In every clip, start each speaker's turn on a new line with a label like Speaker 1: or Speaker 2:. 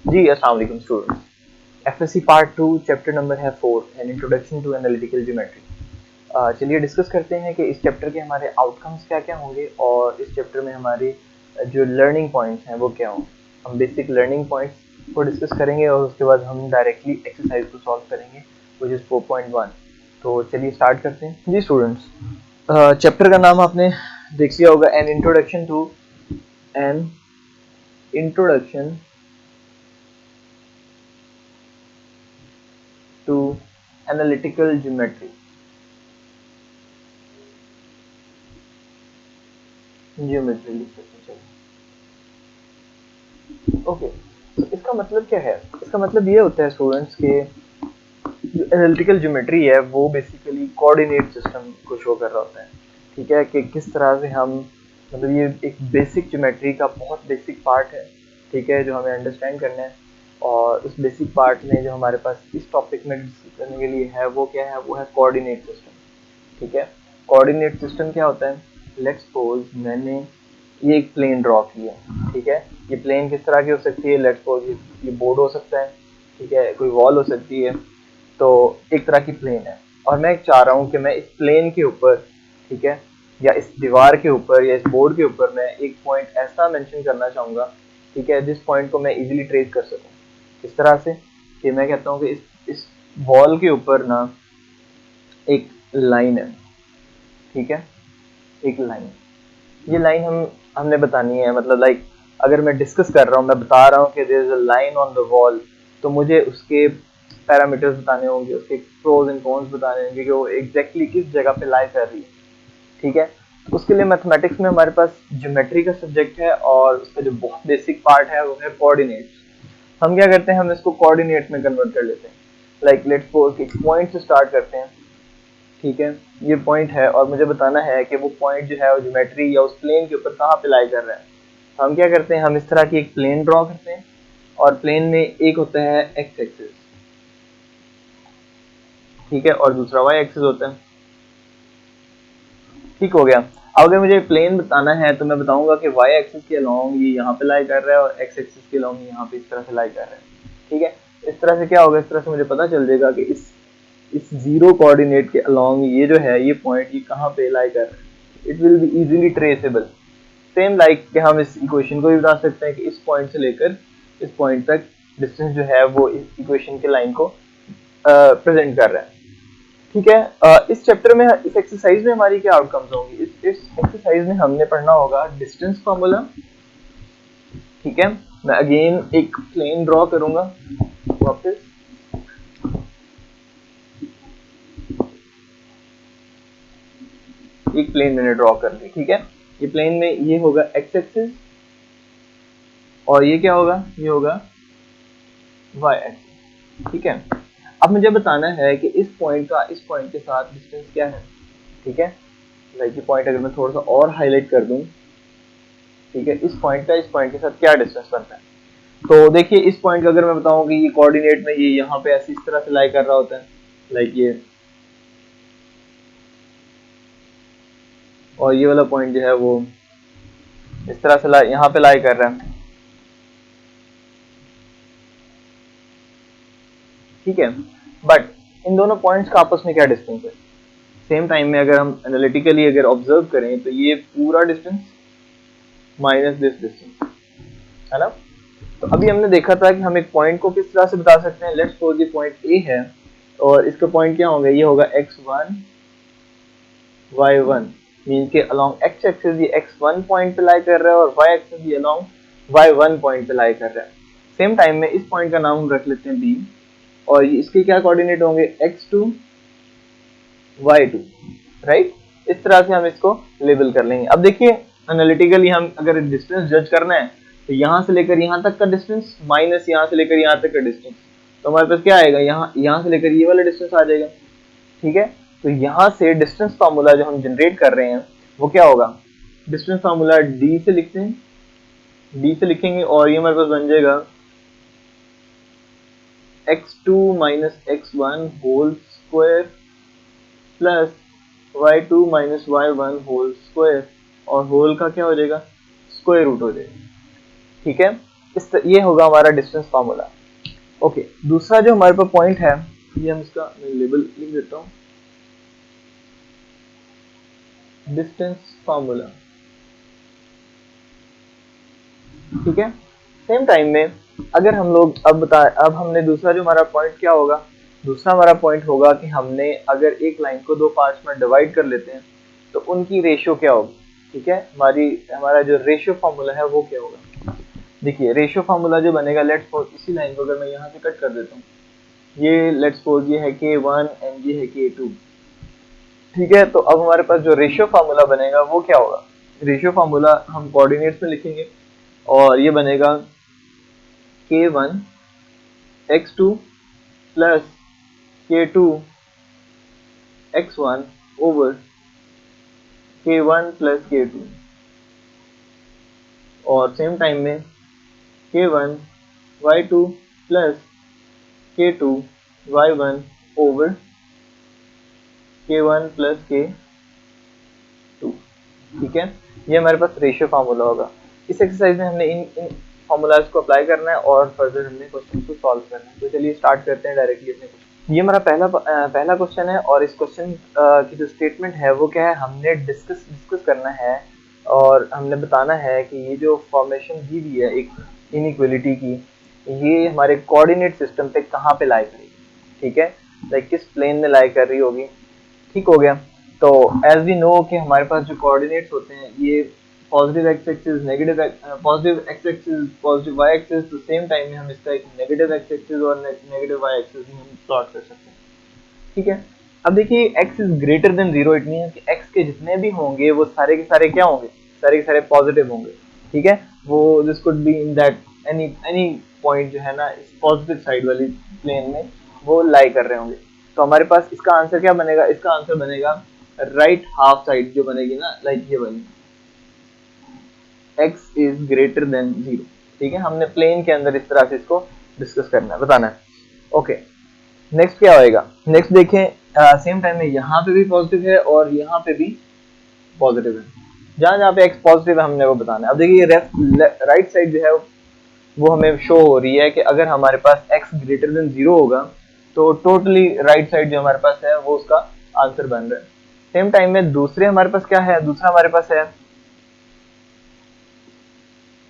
Speaker 1: जी अस्सलाम वालेकुम students. FSc part 2 chapter number है 4 an introduction to analytical geometry. चलिए डिस्कस करते हैं कि इस चैप्टर के हमारे आउटकम्स क्या क्या होंगे और इस चैप्टर में हमारे जो लर्निंग पॉइंट्स हैं वो क्या होंगे। हम बेसिक लर्निंग पॉइंट्स को डिस्कस करेंगे और उसके बाद हम डायरेक्टली एक्सरसाइज को सॉल्व करेंगे विच इज़ 4.1। तो चलिए स्टार्ट करते हैं। जी स्टूडेंट्स, चैप्टर का नाम आपने देख लिया होगा, an introduction to analytical geometry. Geometry लिख सकते हैं। ओके, तो इसका मतलब क्या है? इसका मतलब ये होता है स्टूडेंट्स के जो एनालिटिकल ज्योमेट्री है वो बेसिकली कोऑर्डिनेट सिस्टम को शो कर रहा होता है। ठीक है, कि किस तरह से हम, मतलब ये एक बेसिक ज्योमेट्री का बहुत बेसिक पार्ट है, ठीक है, जो हमें अंडरस्टैंड करना है। और उस बेसिक पार्ट में जो हमारे पास इस टॉपिक में डिस्कस करने के लिए है वो क्या है? वो है कोऑर्डिनेट सिस्टम। ठीक है, कोऑर्डिनेट सिस्टम क्या होता है? लेट्स सपोज मैंने ये एक प्लेन ड्रॉ किया, ठीक है। ये प्लेन किस तरह की हो सकती है? लेट्स सपोज ये बोर्ड हो सकता है, ठीक है, कोई वॉल हो सकती है। तो एक तरह की प्लेन है और मैं चाह रहा हूँ कि मैं इस प्लेन के ऊपर, ठीक है, या इस दीवार के ऊपर या इस बोर्ड के ऊपर मैं एक पॉइंट ऐसा मेंशन करना चाहूँगा, ठीक है, जिस पॉइंट को मैं इजीली ट्रेस कर सकूँ। किस तरह से? कि मैं कहता हूँ कि इस वॉल के ऊपर ना एक लाइन है, ठीक है, एक लाइन। ये लाइन हमने बतानी है, मतलब लाइक अगर मैं डिस्कस कर रहा हूँ, मैं बता रहा हूँ कि there is a line on the wall, तो मुझे उसके पैरामीटर्स बताने होंगे, उसके प्रोज एंड कॉन्स बताने होंगे कि वो एग्जैक्टली किस जगह पे लाई कर रही है। ठीक है, तो उसके लिए मैथमेटिक्स में हमारे पास ज्योमेट्री का सब्जेक्ट है और उसका जो बहुत बेसिक पार्ट है वो है कोऑर्डिनेट्स। हम क्या करते हैं? हम इसको कोऑर्डिनेट में कन्वर्ट कर लेते हैं। लाइक लेट्स सपोज एक पॉइंट से स्टार्ट करते हैं, ठीक है, ये पॉइंट है और मुझे बताना है कि वो पॉइंट जो है वो ज्योमेट्री या उस प्लेन के ऊपर कहाँ पे लाई कर रहा है। हम क्या करते हैं? हम इस तरह की एक प्लेन ड्रॉ करते हैं और प्लेन में एक होता है एक्स एक्सिस, ठीक है, और दूसरा वाई एक्सिस होता है। ठीक हो गया। अब अगर मुझे प्लेन बताना है तो मैं बताऊंगा कि वाई एक्सिस के अलोंग ये यहाँ पे लाई कर रहा है और एक्स एक्सिस के अलोंग यहाँ पे इस तरह से लाई कर रहा है। ठीक है, इस तरह से क्या होगा? इस तरह से मुझे पता चल जाएगा कि इस जीरो कोऑर्डिनेट के अलोंग ये जो है ये पॉइंट ये कहाँ पे लाई कर रहा है। It will be easily traceable. Same like कि हम इस इक्वेशन को भी बता सकते हैं कि इस पॉइंट से लेकर इस पॉइंट तक डिस्टेंस जो है वो इस इक्वेशन के लाइन को प्रेजेंट कर रहा है। ठीक है, इस चैप्टर में, इस एक्सरसाइज में हमारी क्या आउटकम्स होंगी? इस एक्सरसाइज में हमने पढ़ना होगा डिस्टेंस फार्मूला। ठीक है, मैं अगेन एक प्लेन ड्रॉ करूंगा। वापस एक प्लेन मैंने ड्रॉ कर ली, ठीक है। ये प्लेन में ये होगा एक्स एक्सिस और ये क्या होगा? ये होगा वाई एक्सिस। ठीक है, अब मुझे बताना है कि इस पॉइंट का इस पॉइंट के साथ डिस्टेंस क्या है। ठीक है, लाइक ये पॉइंट अगर मैं थोड़ा सा और हाईलाइट कर दूं, ठीक है, इस पॉइंट का इस पॉइंट के साथ क्या डिस्टेंस बनता है। तो देखिए इस पॉइंट का अगर मैं बताऊं कि ये कोऑर्डिनेट में ये यहाँ पे ऐसी इस तरह से लाई कर रहा होता है, लाइक ये, और ये वाला पॉइंट जो है वो इस तरह से यहाँ पे लाई कर रहा है। ठीक है, बट इन दोनों पॉइंट्स का आपस में क्या डिस्टेंस है? सेम टाइम में अगर हम एनालिटिकली अगर ऑब्जर्व करें तो ये पूरा डिस्टेंस माइनस दिस डिस्टेंस, है ना। तो अभी हमने देखा था कि हम एक पॉइंट को किस तरह से बता सकते हैं। लेट्स सपोज ये पॉइंट ए है और इसका पॉइंट क्या होगा? ये होगा x1 y1, मीन के अलोंग x एक्सिस ये x1 पॉइंट पे लाई कर रहा है और y एक्सिस ये अलोंग y1 पॉइंट पे लाई कर रहा है। सेम टाइम में इस पॉइंट का नाम हम रख लेते हैं b और इसके क्या कोऑर्डिनेट होंगे? x2 y2, right. इस तरह से हम इसको लेबल कर लेंगे। अब देखिए एनालिटिकली हम अगर डिस्टेंस जज करना है तो यहाँ से लेकर यहाँ तक का डिस्टेंस माइनस यहाँ से लेकर यहाँ तक का डिस्टेंस, तो हमारे पास क्या आएगा? यहाँ से लेकर ये वाला डिस्टेंस आ जाएगा। ठीक है, तो यहाँ से डिस्टेंस फार्मूला जो हम जनरेट कर रहे हैं वो क्या होगा? डिस्टेंस फार्मूला डी से लिखते हैं, डी से लिखेंगे और ये हमारे पास बन जाएगा x2 minus x1 whole square plus y2 minus y1 whole square, और होल का क्या हो जाएगा? स्क्वायर रूट हो जाएगा। ठीक है, ये होगा हमारा डिस्टेंस फार्मूला। ओके, दूसरा जो हमारे पास पॉइंट है, ये हम इसका लेबल लिख देता हूँ, डिस्टेंस फार्मूला। ठीक है, सेम टाइम में अगर हम लोग अब हमने दूसरा जो हमारा पॉइंट क्या होगा, दूसरा हमारा पॉइंट होगा कि हमने अगर एक लाइन को दो पार्ट्स में डिवाइड कर लेते हैं तो उनकी रेशियो क्या होगी। ठीक है, हमारा जो रेशियो फार्मूला है वो क्या होगा। देखिए रेशियो फार्मूला जो बनेगा, लेट्स सपोज इसी लाइन को अगर मैं यहाँ से कट कर देता हूँ, ये लेट्स सपोज ये है K1 एंड ये है K2। ठीक है, तो अब हमारे पास जो रेशियो फार्मूला बनेगा वो क्या होगा। रेशियो फार्मूला हम कोऑर्डिनेट्स में लिखेंगे और ये बनेगा K1 x2 plus K2 x1 over K1 plus K2, और सेम टाइम में K1 y2 plus K2 y1 over K1 plus K2। ठीक है, ये हमारे पास रेशियो फार्मूला होगा। इस एक्सरसाइज में हमने इन फार्मूलाज को अप्लाई करना है और फर्दर हमने क्वेश्चन को सॉल्व करना है। तो चलिए स्टार्ट करते हैं डायरेक्टली अपने क्वेश्चन। ये हमारा पहला क्वेश्चन है और इस क्वेश्चन की जो स्टेटमेंट है वो क्या है, हमने डिस्कस करना है और हमने बताना है कि ये जो फॉर्मेशन दी हुई है एक इनइक्वालिटी की, ये हमारे कोऑर्डिनेट सिस्टम पे कहाँ पे लाई करेगी। ठीक है, लाइक किस प्लेन में लाई कर रही होगी। ठीक हो गया। तो एज वी नो कि हमारे पास जो कोऑर्डिनेट्स होते हैं ये positive x axis, negative positive x axis, positive y axis, तो सेम टाइम में हम इसका एक नेगेटिव एक्स एक्सिस और नेगेटिव वाई एक्सिस भी हम प्लॉट कर सकते हैं। ठीक है, अब देखिए x is greater then 0, it means कि एक्स के जितने भी होंगे वो सारे के सारे क्या होंगे, सारे के सारे पॉजिटिव होंगे। ठीक है, वो this could be in that any point जो है ना इस पॉजिटिव साइड वाली प्लेन में वो लाई कर रहे होंगे। तो हमारे पास इसका आंसर क्या बनेगा, इसका आंसर बनेगा राइट हाफ साइड जो बनेगी ना, लाइक ये वाली, x इज ग्रेटर देन 0। ठीक है, हमने प्लेन के अंदर इस तरह से इसको डिस्कस करना है, बताना है। ओके, नेक्स्ट क्या होएगा, नेक्स्ट देखें, सेम टाइम में यहाँ पे भी पॉजिटिव है और यहाँ पे भी पॉजिटिव है। जहां जहां पे x पॉजिटिव है हमने वो बताना है। अब देखिए राइट साइड जो है वो हमें शो हो रही है कि अगर हमारे पास x ग्रेटर देन 0 होगा तो टोटली राइट साइड जो हमारे पास है वो उसका आंसर बन रहा है। सेम टाइम में दूसरे हमारे पास क्या है, दूसरा हमारे पास है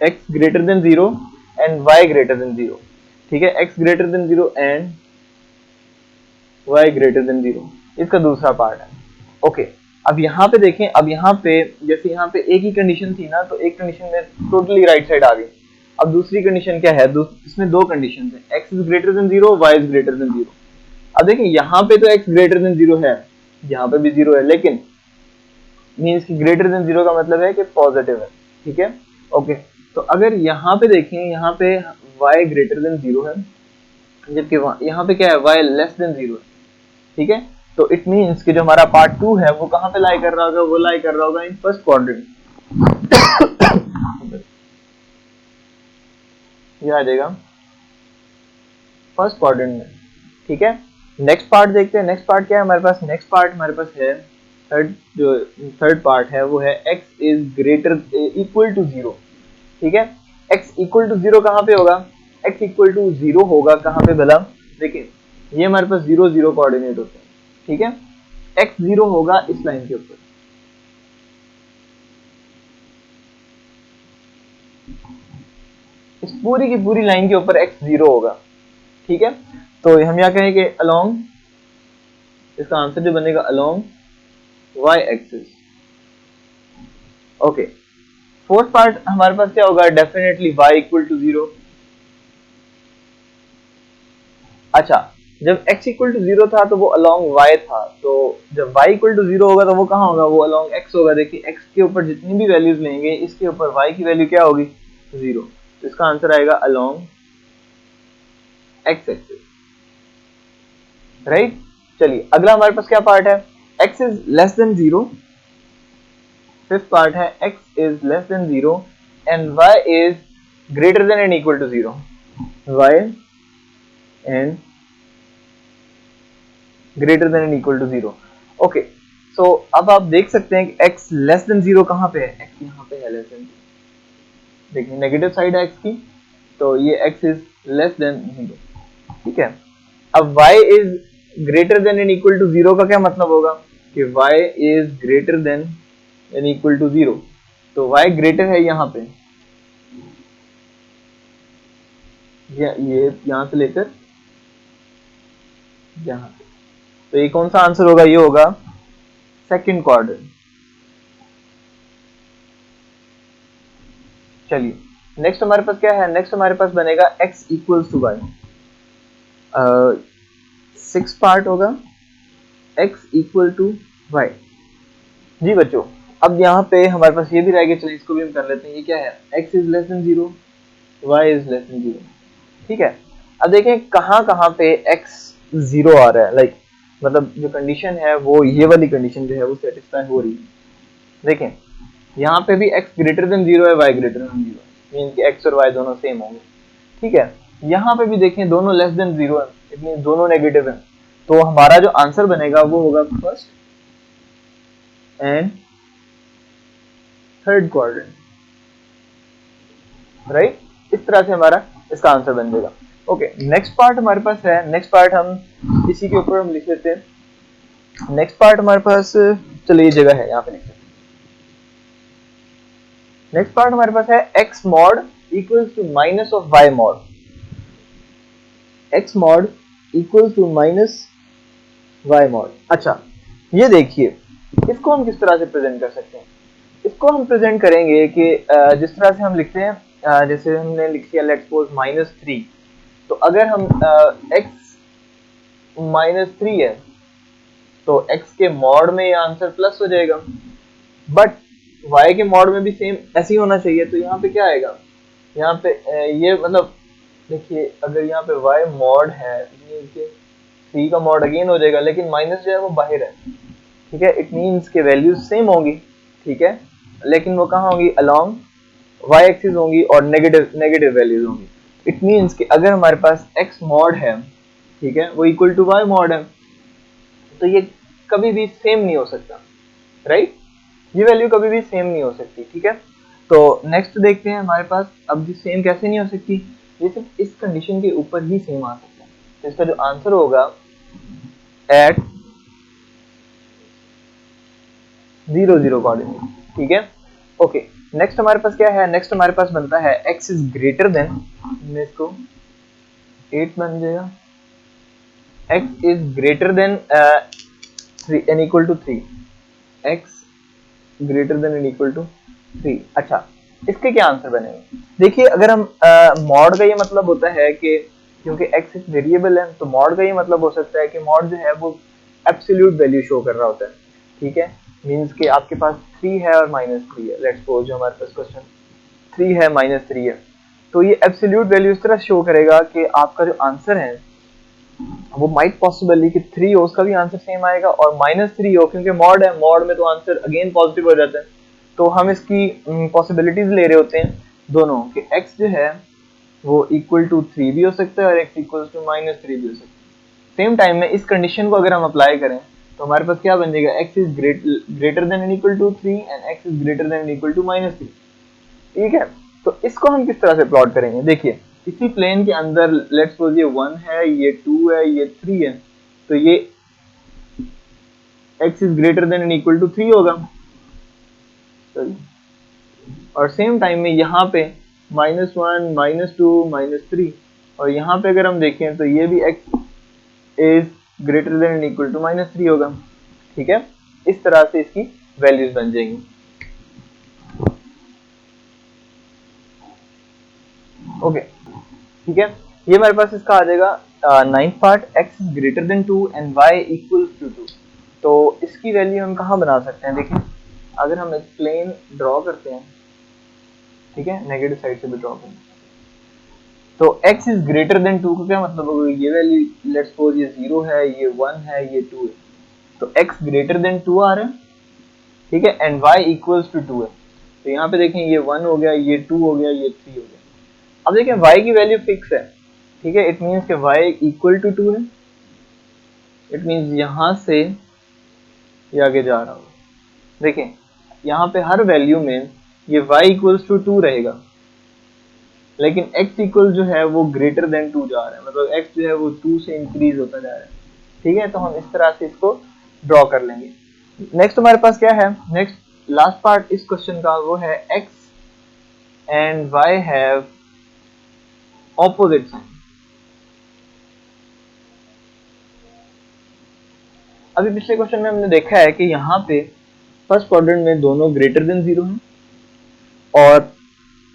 Speaker 1: x greater then 0 and y greater than 0। ठीक है, x greater then 0 and y greater than 0, इसका दूसरा पार्ट है। ओके, अब यहाँ पे देखें, अब यहाँ पे जैसे यहाँ पे एक ही कंडीशन थी ना, तो एक कंडीशन में टोटली राइट साइड आ गई। अब दूसरी कंडीशन क्या है, इसमें दो कंडीशन है, x is greater then 0, y is greater then 0। अब देखिए यहाँ पे तो x ग्रेटर देन 0 है, यहाँ पे भी 0 है, लेकिन मीन्स की ग्रेटर देन 0 का मतलब है कि पॉजिटिव है। ठीक है, ओके, तो अगर यहाँ पे देखें, यहाँ पे y ग्रेटर देन 0 है, जबकि यहाँ पे क्या है, y लेस देन 0 है। ठीक है, तो इट मीन्स कि जो हमारा पार्ट 2 है वो कहाँ पे लाई कर रहा होगा, वो लाई कर रहा होगा इन फर्स्ट क्वाड्रेंट। ये आ जाएगा फर्स्ट क्वाड्रेंट में। ठीक है, नेक्स्ट पार्ट देखते हैं, नेक्स्ट पार्ट क्या है हमारे पास, नेक्स्ट पार्ट हमारे पास है थर्ड पार्ट है वो है x is greater equal to 0। ठीक है, x इक्वल टू 0 कहाँ पे होगा, x इक्वल टू 0 होगा कहाँ पे भला, देखिए ये हमारे पास 0 0 कोऑर्डिनेट होते हैं। ठीक है, x 0 होगा इस लाइन के ऊपर, इस पूरी की पूरी लाइन के ऊपर x 0 होगा। ठीक है, तो हम यहाँ कहेंगे अलोंग, इसका आंसर जो बनेगा along y axis. Okay, fourth part हमारे पास क्या होगा, डेफिनेटली y इक्वल टू 0। अच्छा, जब x इक्वल टू 0 था तो वो अलोंग y था, तो जब y इक्वल टू 0 होगा तो वो कहाँ होगा, वो अलोंग x होगा। देखिए x के ऊपर जितनी भी वैल्यूज लेंगे इसके ऊपर y की वैल्यू क्या होगी, 0, तो इसका आंसर आएगा अलोंग x एक्सिस। राइट, चलिए अगला हमारे पास क्या पार्ट है, x is less than 0। Fifth part है x is less than 0 and y is greater than and equal to 0, y and greater than and equal to 0। Okay, so अब आप देख सकते हैं कि x लेस देन 0 कहाँ पे है, x यहाँ पे है लेस देन 0। देखिए नेगेटिव साइड है x की, तो ये x इज लेस देन 0, ठीक है। अब y is greater than and equal to 0 का क्या मतलब होगा कि y is greater than and equal to 0, तो y ग्रेटर है यहाँ पे, ये यहाँ से लेकर यहाँ, तो ये कौन सा आंसर होगा, ये होगा सेकंड क्वाड्रेंट। चलिए नेक्स्ट हमारे पास क्या है, नेक्स्ट हमारे पास बनेगा x equals to y, 6 part होगा x इक्वल टू वाई। जी बच्चों, अब यहाँ पे हमारे पास ये भी रह गया, चलिए इसको भी हम कर लेते हैं। ये क्या है, x is less than 0, y is less than 0, ठीक है। अब देखें कहाँ कहाँ पे x 0 आ रहा है, लाइक मतलब जो कंडीशन है वो ये वाली कंडीशन जो है वो सेटिस्फाई हो रही है। देखें यहाँ पे भी x ग्रेटर देन 0 है, y ग्रेटर देन 0 है, मीन कि x और y दोनों सेम होंगे, ठीक है। यहाँ पे भी देखें दोनों लेस देन 0 है, इट मीन दोनों नेगेटिव है, तो हमारा जो आंसर बनेगा वो होगा first and third quadrant, right. इस तरह से हमारा इसका आंसर बन जाएगा। ओके, नेक्स्ट पार्ट हमारे पास है, नेक्स्ट पार्ट हम इसी के ऊपर हम लिख लेते हैं। नेक्स्ट पार्ट हमारे पास, चलिए ये जगह है यहाँ पे लिख लेते हैं। नेक्स्ट पार्ट हमारे पास है x mod equals to minus of y mod, x mod equals to minus y mod. अच्छा ये देखिए, इसको हम किस तरह से प्रेजेंट कर सकते हैं, इसको हम प्रेजेंट करेंगे कि जिस तरह से हम लिखते हैं, जैसे हमने लिख लिया लेट्स सपोज -3, तो अगर हम x -3 है तो x के मॉड में ये आंसर प्लस हो जाएगा, बट y के मॉड में भी सेम ऐसे ही होना चाहिए। तो यहाँ पे क्या आएगा, यहाँ पे ये मतलब देखिए अगर यहाँ पे y मॉड है, 3 का मॉड अगेन हो जाएगा, लेकिन माइनस जो है वो बाहर है, ठीक है। इट मीन्स के वैल्यूज सेम होंगी, ठीक है, लेकिन वो कहाँ होंगी, अलोंग y एक्सिस होंगी और नेगेटिव वैल्यूज होंगी। इट मीन्स कि अगर हमारे पास x मॉड है, ठीक है, वो इक्वल टू y मॉड है, तो ये कभी भी सेम नहीं हो सकता, राइट। ये वैल्यू कभी भी सेम नहीं हो सकती, ठीक है। तो नेक्स्ट देखते हैं हमारे पास, अब ये सेम कैसे नहीं हो सकती, ये सिर्फ इस कंडीशन के ऊपर ही सेम आ सकता है। तो इसका जो आंसर होगा एट 0 0 कोऑर्डिनेट, ठीक है। ओके, नेक्स्ट हमारे पास क्या है, नेक्स्ट हमारे पास बनता है x इज ग्रेटर देन, मैं इसको 8 बन जाएगा, x is greater than 3 and equal to 3, x greater than and equal to 3। अच्छा इसके क्या आंसर बनेंगे, देखिए अगर हम मॉड का ये मतलब होता है कि क्योंकि x एक वेरिएबल है, तो मॉड का ये मतलब हो सकता है कि मॉड जो है वो एब्सोल्यूट वैल्यू शो कर रहा होता है, ठीक है। मींस कि आपके पास 3 है और -3 है, लेट्स सपोज जो हमारे पास क्वेश्चन 3 है -3 है, तो ये एब्सोल्यूट वैल्यू इस तरह शो करेगा कि आपका जो आंसर है वो माइट पॉसिबली कि 3 हो उसका भी आंसर सेम आएगा, और -3 हो क्योंकि मॉड है, मॉड में तो आंसर अगेन पॉजिटिव हो जाता है। तो हम इसकी पॉसिबिलिटीज ले रहे होते हैं दोनों कि x जो है वो इक्वल टू 3 भी हो सकता है और x इक्वल टू -3 भी हो सकता है। सेम टाइम में इस कंडीशन को अगर हम अप्लाई करें तो हमारे पास क्या बन जाएगा, x is greater than and equal to 3 and x is greater than and equal to -3, ठीक है। तो इसको हम किस तरह से प्लॉट करेंगे, देखिए इसी प्लेन के अंदर लेट्स सपोज ये 1 है, ये 2 है, ये 3 है, तो ये x is greater than and equal to 3 होगा, और सेम टाइम में यहाँ पे -1 -2 -3, और यहाँ पे अगर हम देखें तो ये भी x is greater than and equal to -3 होगा, ठीक है। इस तरह से इसकी वैल्यूज बन जाएंगी। ओके, ठीक है, ये हमारे पास इसका आ जाएगा ninth part, x is greater than 2 and y equals to 2। तो इसकी वैल्यू हम कहाँ बना सकते हैं, देखिए अगर हम एक प्लेन ड्रॉ करते हैं, ठीक है, नेगेटिव साइड से भी ड्रॉ करें, तो x इज ग्रेटर देन 2 का क्या मतलब होगा, ये वैल्यू लेट्स सपोज ये 0 है, ये 1 है, ये 2 है, तो x ग्रेटर देन 2 आ रहा है, ठीक है, एंड y इक्वल्स टू 2 है। तो यहाँ पे देखें ये 1 हो गया, ये 2 हो गया, ये 3 हो गया। अब देखें y की वैल्यू फिक्स है, ठीक है, इट मीन्स कि y इक्वल टू 2 है, इट मीन्स यहाँ से ये आगे जा रहा होगा। देखें यहाँ पे हर वैल्यू में ये y इक्वल्स टू 2 रहेगा, लेकिन x इक्वल जो है वो ग्रेटर देन 2 जा रहा है, मतलब x जो है वो 2 से इंक्रीज होता जा रहा है। ठीक है, तो हम इस तरह से इसको ड्रॉ कर लेंगे। नेक्स्ट हमारे पास क्या है, नेक्स्ट लास्ट पार्ट इस क्वेश्चन का वो है x and y have opposite sign. अभी पिछले क्वेश्चन में हमने देखा है कि यहाँ पे फर्स्ट क्वाड्रेंट में दोनों ग्रेटर देन 0 हैं और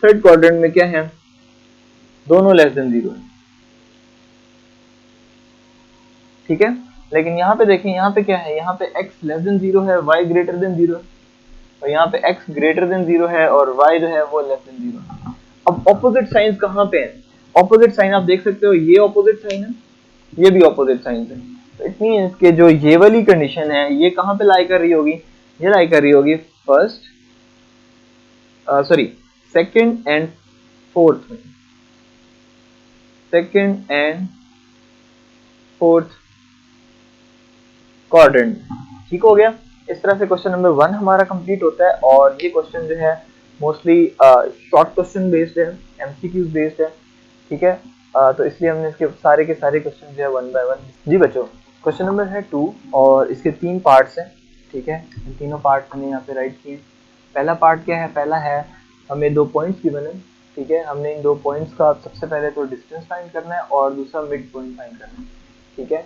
Speaker 1: थर्ड क्वाड्रेंट में क्या है, दोनों लेस देन 0 हैं। ठीक है, लेकिन यहाँ पे देखें, यहाँ पे क्या है, यहाँ पे x लेस देन 0 है, y ग्रेटर देन 0 है, और यहाँ पे x ग्रेटर देन 0 है और y जो है वो लेस देन 0 है। अब ऑपोजिट साइंस कहाँ पे है, ऑपोजिट साइन आप देख सकते हो, ये ऑपोजिट साइन है, ये भी ऑपोजिट साइन है। तो इट मींस कि जो ये वाली कंडीशन है ये कहाँ पे लाई कर रही होगी, ये लाई कर रही होगी first sorry second and fourth में, सेकंड एंड फोर्थ क्वाड्रेंट। ठीक हो गया, इस तरह से क्वेश्चन नंबर 1 हमारा कंप्लीट होता है। और ये क्वेश्चन जो है मोस्टली शॉर्ट क्वेश्चन बेस्ड है, एमसीक्यूज बेस्ड है। ठीक है, तो इसलिए हमने इसके सारे के सारे क्वेश्चन जो है 1 बाय 1। जी बच्चों, क्वेश्चन नंबर है 2 और इसके 3 पार्ट्स हैं। ठीक है, इन तीनों पार्ट हमने यहाँ पे राइट किए। पहला पार्ट क्या है, पहला है हमें 2 पॉइंट्स गिवन है। ठीक है, हमने इन 2 पॉइंट्स का सबसे पहले तो डिस्टेंस फाइंड करना है और दूसरा मिड पॉइंट फाइंड करना है। ठीक है,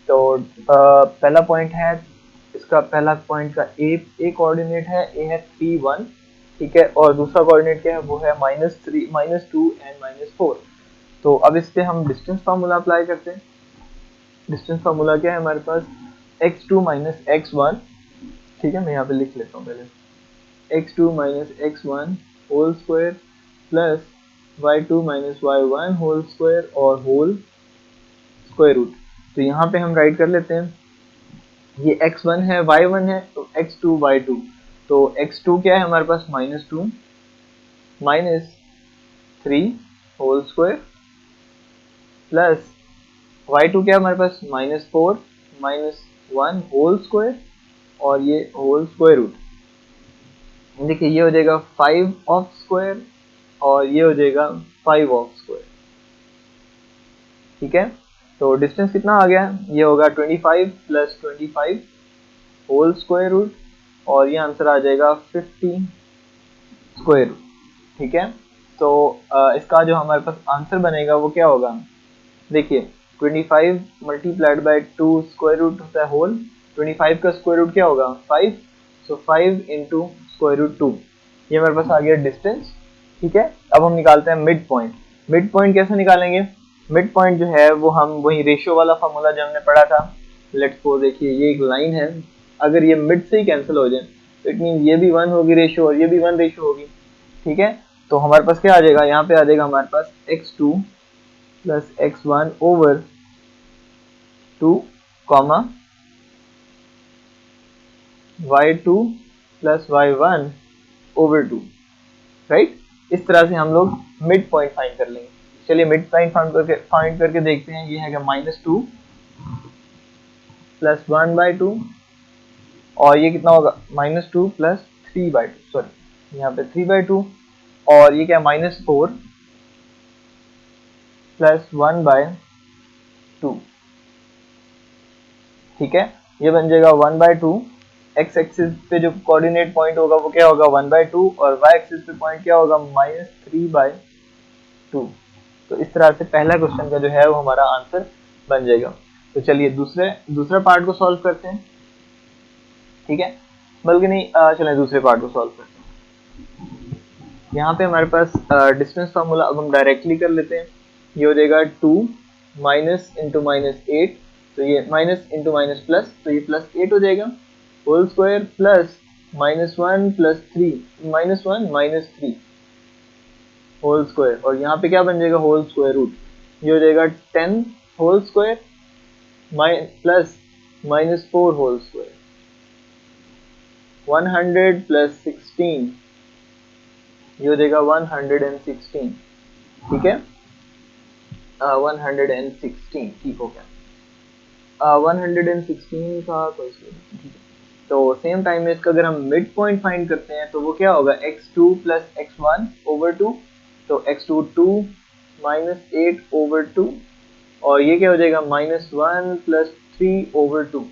Speaker 1: तो पहला पॉइंट है, इसका पहला पॉइंट का ए कोऑर्डिनेट है, ए है 3 1। ठीक है, और दूसरा कोऑर्डिनेट क्या है, वो है -3 -2 एंड -4। तो अब इस पे हम डिस्टेंस फार्मूला अप्लाई करते हैं। डिस्टेंस फार्मूला क्या है हमारे पास, x2 - x1। ठीक है, मैं यहाँ पे लिख लेता हूँ पहले, x2 - x1 whole square plus y2 - y1 whole square और होल स्क्वायर रूट। तो यहाँ पे हम राइट कर लेते हैं, ये x1 है y1 है, तो x2 y2। तो x2 क्या है हमारे पास, -2 -3 होल स्क्वायर प्लस y2 क्या है हमारे पास, -4 -1 होल स्क्वायर और ये होल स्क्वायर रूट। देखिए ये हो जाएगा 5 ऑफ स्क्वायर और ये हो जाएगा 5 ऑफ स्क्वायर। ठीक है, तो डिस्टेंस कितना आ गया, ये होगा 25 + 25 होल स्क्वायर रूट और ये आंसर आ जाएगा 50 स्क्वायर रूट। ठीक है, तो इसका जो हमारे पास आंसर बनेगा वो क्या होगा, देखिए 25 मल्टीप्लाइड बाय 2 स्क्वायर रूट होता है होल, 25 का स्क्वायर रूट क्या होगा 5, सो 5 इंटू स्क्वायर रूट 2, ये हमारे पास आ गया डिस्टेंस। ठीक है, अब हम निकालते हैं मिड पॉइंट। मिड पॉइंट कैसे निकालेंगे, मिड पॉइंट जो है वो हम वही रेशियो वाला फार्मूला जो हमने पढ़ा था। लेट्स सपोज देखिए ये एक लाइन है, अगर ये मिड से ही कैंसिल हो जाए तो इट मीन ये भी 1 होगी रेशियो और ये भी 1 रेशियो होगी। ठीक है, तो हमारे पास क्या आ जाएगा, यहाँ पे आ जाएगा हमारे पास x2 plus x1 over 2 comma y2 plus y1 over 2, right. इस तरह से हम लोग मिड पॉइंट फाइंड कर लेंगे। चलिए मिड पॉइंट फाइंड करके देखते हैं, ये है -2 प्लस 1/2 और ये कितना होगा, -2 प्लस 3/2, सॉरी यहाँ पे 3/2 और ये क्या -4 प्लस 1/2। ठीक है, ये बन जाएगा 1/2। एक्स एक्सिस पे जो कोऑर्डिनेट पॉइंट होगा वो क्या होगा 1/2 और वाई एक्सिस पे पॉइंट क्या होगा -3/2। तो इस तरह से पहला क्वेश्चन का जो है वो हमारा आंसर बन जाएगा। तो चलिए दूसरा पार्ट को सॉल्व करते हैं। ठीक है, बल्कि नहीं चलें दूसरे पार्ट को सॉल्व करते हैं। यहाँ पे हमारे पास डिस्टेंस फार्मूला अब हम डायरेक्टली कर लेते हैं। ये हो जाएगा 2 माइनस इंटू -8, तो ये माइनस इंटू माइनस प्लस, तो ये +8 हो जाएगा whole square plus -1 plus 3 -1 -3 whole square और यहाँ पे क्या बन जाएगा होल स्क्वायर रूट। ये हो जाएगा 10 whole square plus -4 whole square 100 plus 16, ये हो जाएगा 116। ठीक है, 116 ठीक हो गया। 116 का कोई ठीक है, तो सेम टाइम में इसका अगर हम मिड पॉइंट फाइंड करते हैं तो वो क्या होगा x2 प्लस x1 ओवर 2 तो x2 2 माइनस 8/2 और ये क्या हो जाएगा -1 प्लस 3/2।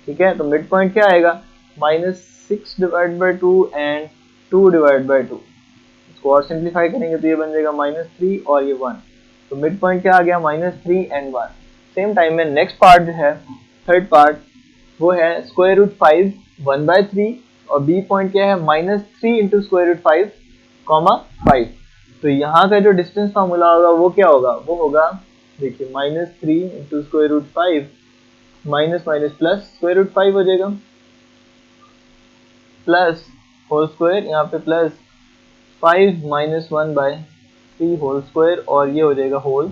Speaker 1: ठीक है, तो मिड पॉइंट क्या आएगा -6/2 एंड 2/2। इसको और सिंप्लीफाई करेंगे तो ये बन जाएगा -3 और ये 1। तो मिड पॉइंट क्या आ गया -3 एंड 1। सेम टाइम में नेक्स्ट पार्ट जो है थर्ड पार्ट वो है √5 1/3 और बी पॉइंट क्या है -3 इंटू √5 कॉमा 5। तो यहाँ का जो डिस्टेंस फार्मूला होगा वो क्या होगा, वो होगा देखिए -3 इंटू √5 माइनस माइनस प्लस √5 हो जाएगा प्लस होल स्क्वायर, यहाँ पे प्लस 5 माइनस 1/3 होल स्क्वायर और ये हो जाएगा होल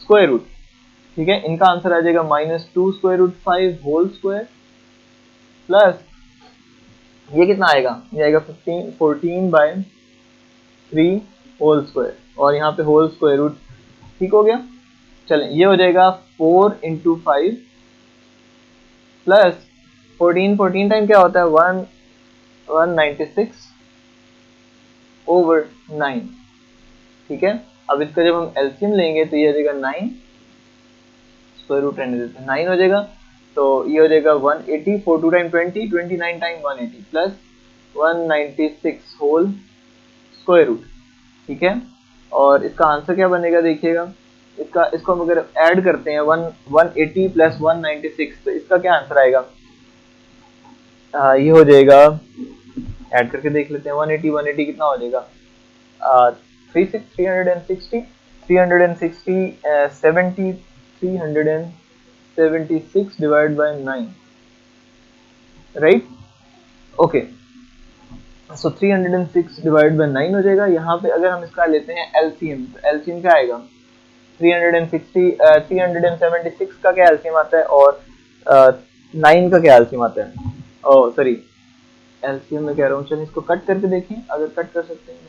Speaker 1: स्क्वायर रूट। ठीक है, इनका आंसर आ जाएगा -2 √5 होल स्क्वायर प्लस ये कितना आएगा, ये आएगा 14/3 होल स्क्वायर और यहाँ पे होल स्क्वायर रूट। ठीक हो गया, चलें ये हो जाएगा 4 इंटू 5 प्लस 14 टाइम क्या होता है 196/9। ठीक है, अब इसका जब हम एलसीएम लेंगे तो ये हो जाएगा 9 स्क्वायर रूट रहने देते हैं 9 हो जाएगा। तो ये हो जाएगा 180 4 2 time 20 29 time 180 plus 196 whole square root. ठीक है, और इसका आंसर क्या बनेगा देखिएगा, इसको हम अगर ऐड करते हैं 180 प्लस 196 तो इसका क्या आंसर आएगा, ये हो जाएगा ऐड करके देख लेते हैं 180 कितना हो जाएगा 360 376 divide by 9 right. Okay, so 306 divide by 9 हो जाएगा। यहाँ पे अगर हम इसका लेते हैं एलसीएम तो एलसीएम क्या आएगा 376 का क्या एलसीएम आता है और 9 का क्या एलसीएम आता है, ओ सॉरी एलसीएम में कह रहा हूँ। चलिए इसको कट करके देखें अगर कट कर सकते हैं,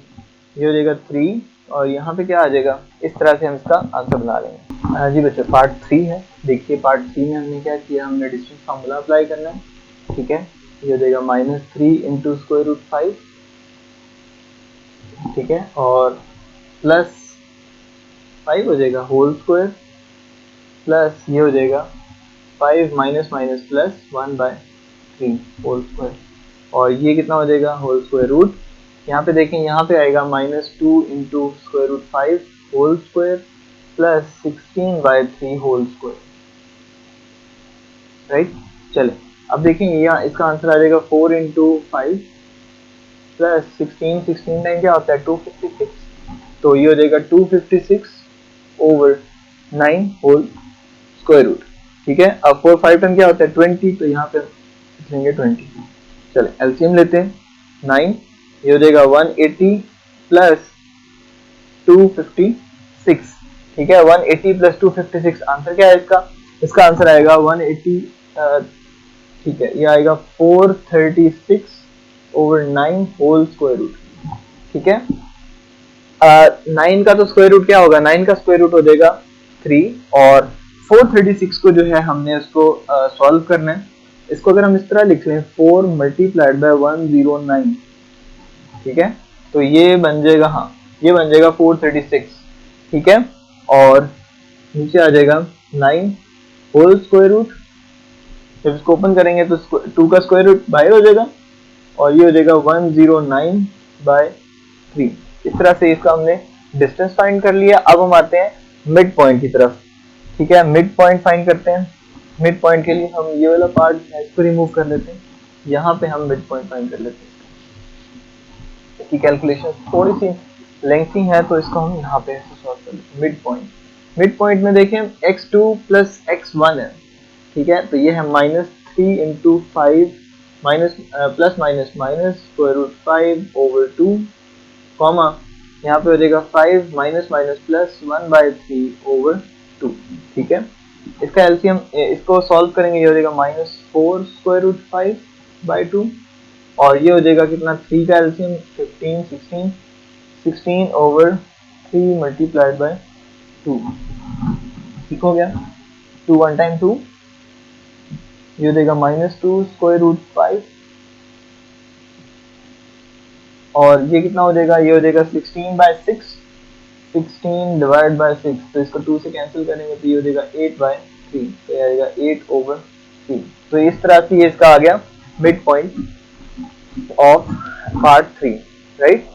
Speaker 1: ये हो जाएगा 3 और यहाँ पे क्या आ जाएगा, इस तरह से हम इसका आंसर बना लेंगे। हाँ जी बच्चों, पार्ट 3 है। देखिए पार्ट 3 में हमने क्या किया, हमने डिस्टेंस फार्मूला अप्लाई करना है। ठीक है, ये हो जाएगा -3 इंटू √5। ठीक है, और प्लस 5 हो जाएगा होल स्क्वायर प्लस ये हो जाएगा 5 minus minus plus 1/3 whole square और ये कितना हो जाएगा होल स्क्वायर रूट। यहाँ पे देखें, यहाँ पे आएगा -2 into √5 whole square plus 16/3 whole square right. चले अब देखेंगे यहाँ इसका आंसर आ जाएगा 4 इंटू 5 प्लस 16 टाइम क्या होता है 256, तो ये हो जाएगा 256/9 होल स्क्वायर रूट। ठीक है, अब 4 5 टाइम क्या होता है 20, तो यहाँ पे लिखेंगे 20। चले एलसीएम लेते हैं 9, ये हो जाएगा 180 प्लस 256। ठीक है, 180 प्लस 256 आंसर क्या है इसका, इसका आंसर आएगा 180। ठीक है, ये आएगा 436/9 होल स्क्वायर रूट। ठीक है, 9 का तो स्क्वायर रूट क्या होगा, 9 का स्क्वायर रूट हो जाएगा 3 और 436 को जो है हमने इसको सॉल्व करना है। इसको अगर हम इस तरह लिख लें 4 मल्टीप्लाइड बाय 109, ठीक है, तो ये बन जाएगा, हाँ ये बन जाएगा 436। ठीक है, और नीचे आ जाएगा 9 होल स्क्वायर रूट। जब इसको ओपन करेंगे तो 2 का स्क्वायर रूट बाहर हो जाएगा और ये हो जाएगा 109/3। इस तरह से इसका हमने डिस्टेंस फाइंड कर लिया। अब हम आते हैं मिड पॉइंट की तरफ। ठीक है, मिड पॉइंट फाइंड करते हैं। मिड पॉइंट के लिए हम ये वाला पार्ट इसको रिमूव कर लेते हैं, यहाँ पे हम मिड पॉइंट फाइंड कर लेते हैं। इसकी कैलकुलेशन थोड़ी सी लेंथी है तो इसको हम यहाँ पे सॉल्व कर लेते हैं। मिड पॉइंट में देखें x2 प्लस x1 है। ठीक है, तो ये है -3 into 5 minus plus minus minus √5/2 comma यहाँ पे हो जाएगा 5 माइनस माइनस प्लस 1/3/2। ठीक है, इसका एलसीएम इसको सॉल्व करेंगे, ये हो जाएगा -4 √5/2 और ये हो जाएगा कितना 3 का एलसीएम 16/3 मल्टीप्लाइड बाय 2। ठीक हो गया, 2 1 टाइम 2, ये हो जाएगा -2 √5 और ये कितना हो जाएगा, ये हो जाएगा 16/6, 16/6, तो इसको 2 से कैंसिल करेंगे तो ये हो जाएगा 8/3, तो ये आएगा 8/3। तो इस तरह से ये इसका आ गया mid point of part 3, right.